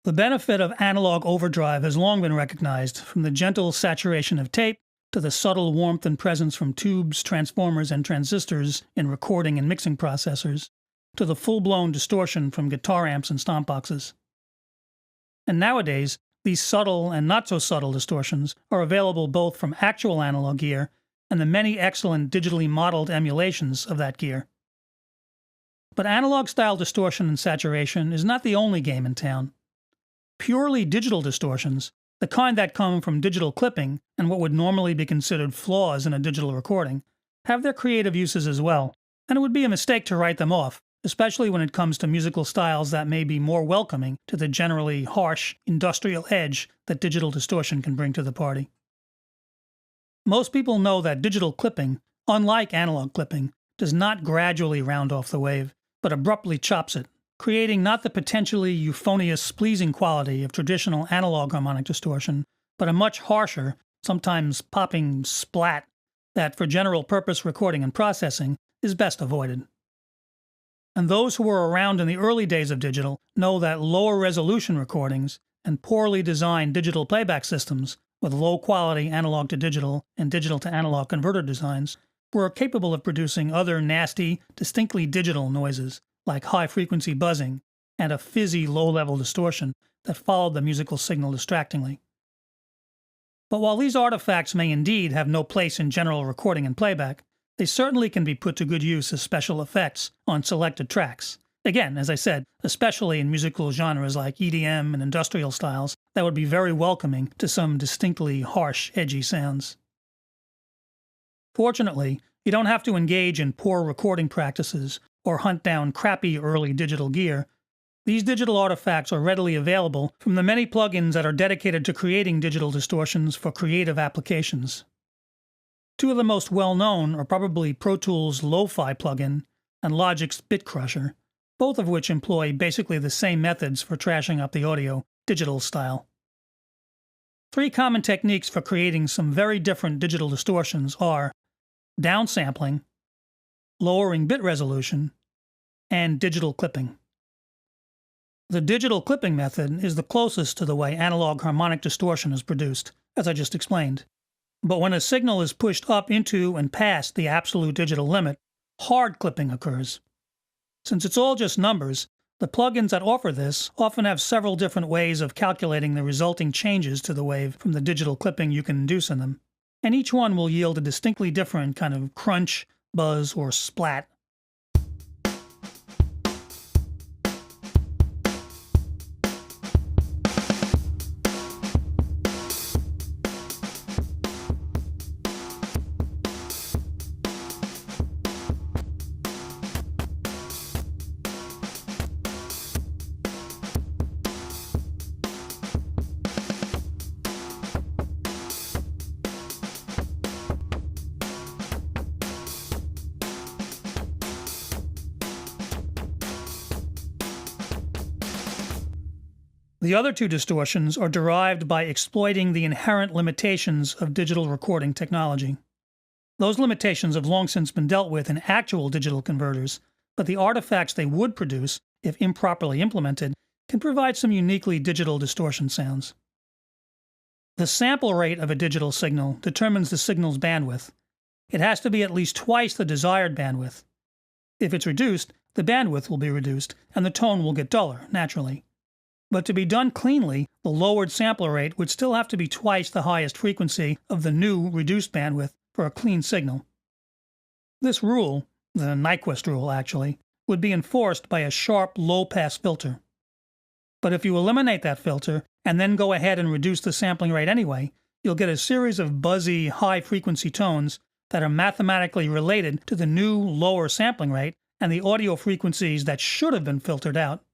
The benefit of analog overdrive has long been recognized, from the gentle saturation of tape to the subtle warmth and presence from tubes, transformers, and transistors in recording and mixing processors, to the full-blown distortion from guitar amps and stomp boxes. And nowadays, these subtle and not-so-subtle distortions are available both from actual analog gear and the many excellent digitally modeled emulations of that gear. But analog-style distortion and saturation is not the only game in town. Purely digital distortions, the kind that come from digital clipping and what would normally be considered flaws in a digital recording, have their creative uses as well, and it would be a mistake to write them off, especially when it comes to musical styles that may be more welcoming to the generally harsh, industrial edge that digital distortion can bring to the party. Most people know that digital clipping, unlike analog clipping, does not gradually round off the wave, but abruptly chops it, creating not the potentially euphonious, pleasing quality of traditional analog harmonic distortion, but a much harsher, sometimes popping splat that, for general-purpose recording and processing, is best avoided. And those who were around in the early days of digital know that lower-resolution recordings and poorly designed digital playback systems with low-quality analog-to-digital and digital-to-analog converter designs were capable of producing other nasty, distinctly digital noises, like high-frequency buzzing and a fizzy low-level distortion that followed the musical signal distractingly. But while these artifacts may indeed have no place in general recording and playback, they certainly can be put to good use as special effects on selected tracks. Again, as I said, especially in musical genres like EDM and industrial styles that would be very welcoming to some distinctly harsh, edgy sounds. Fortunately, you don't have to engage in poor recording practices or hunt down crappy early digital gear. These digital artifacts are readily available from the many plugins that are dedicated to creating digital distortions for creative applications. Two of the most well-known are probably Pro Tools' Lo-Fi plugin and Logic's Bit Crusher, both of which employ basically the same methods for trashing up the audio, digital style. Three common techniques for creating some very different digital distortions are downsampling, lowering bit resolution, and digital clipping. The digital clipping method is the closest to the way analog harmonic distortion is produced, as I just explained. But when a signal is pushed up into and past the absolute digital limit, hard clipping occurs. Since it's all just numbers, the plugins that offer this often have several different ways of calculating the resulting changes to the wave from the digital clipping you can induce in them, and each one will yield a distinctly different kind of crunch, buzz, or splat. The other two distortions are derived by exploiting the inherent limitations of digital recording technology. Those limitations have long since been dealt with in actual digital converters, but the artifacts they would produce, if improperly implemented, can provide some uniquely digital distortion sounds. The sample rate of a digital signal determines the signal's bandwidth. It has to be at least twice the desired bandwidth. If it's reduced, the bandwidth will be reduced, and the tone will get duller, naturally. But to be done cleanly, the lowered sampler rate would still have to be twice the highest frequency of the new reduced bandwidth for a clean signal. This rule, the Nyquist rule actually, would be enforced by a sharp low-pass filter. But if you eliminate that filter and then go ahead and reduce the sampling rate anyway, you'll get a series of buzzy, high-frequency tones that are mathematically related to the new, lower sampling rate and the audio frequencies that should have been filtered out.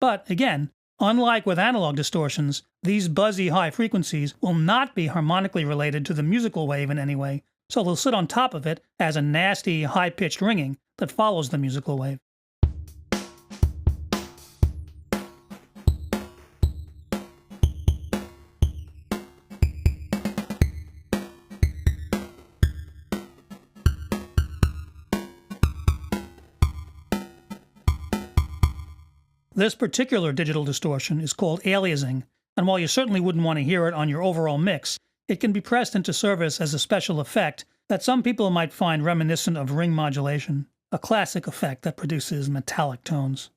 But, again, unlike with analog distortions, these buzzy high frequencies will not be harmonically related to the musical wave in any way, so they'll sit on top of it as a nasty, high-pitched ringing that follows the musical wave. This particular digital distortion is called aliasing, and while you certainly wouldn't want to hear it on your overall mix, it can be pressed into service as a special effect that some people might find reminiscent of ring modulation, a classic effect that produces metallic tones.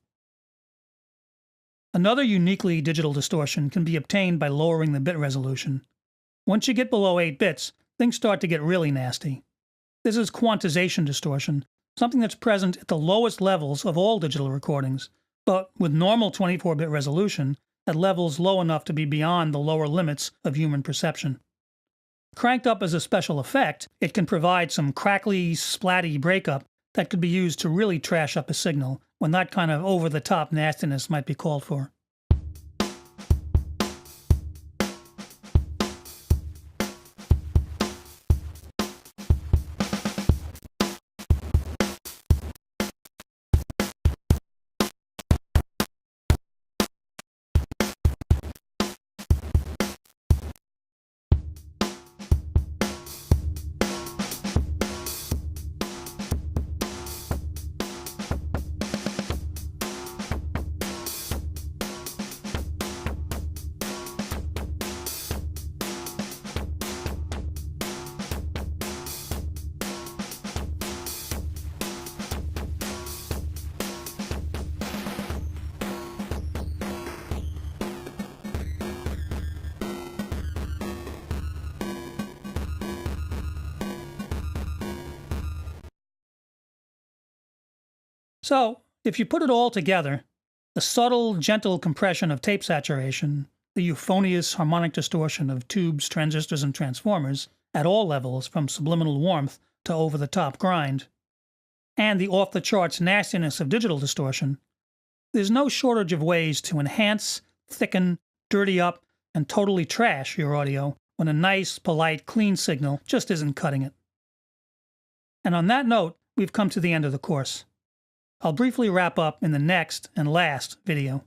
Another uniquely digital distortion can be obtained by lowering the bit resolution. Once you get below 8 bits, things start to get really nasty. This is quantization distortion, something that's present at the lowest levels of all digital recordings, but with normal 24-bit resolution at levels low enough to be beyond the lower limits of human perception. Cranked up as a special effect, it can provide some crackly, splatty breakup that could be used to really trash up a signal when that kind of over-the-top nastiness might be called for. So, if you put it all together, the subtle, gentle compression of tape saturation, the euphonious harmonic distortion of tubes, transistors, and transformers at all levels from subliminal warmth to over-the-top grind, and the off-the-charts nastiness of digital distortion, there's no shortage of ways to enhance, thicken, dirty up, and totally trash your audio when a nice, polite, clean signal just isn't cutting it. And on that note, we've come to the end of the course. I'll briefly wrap up in the next and last video.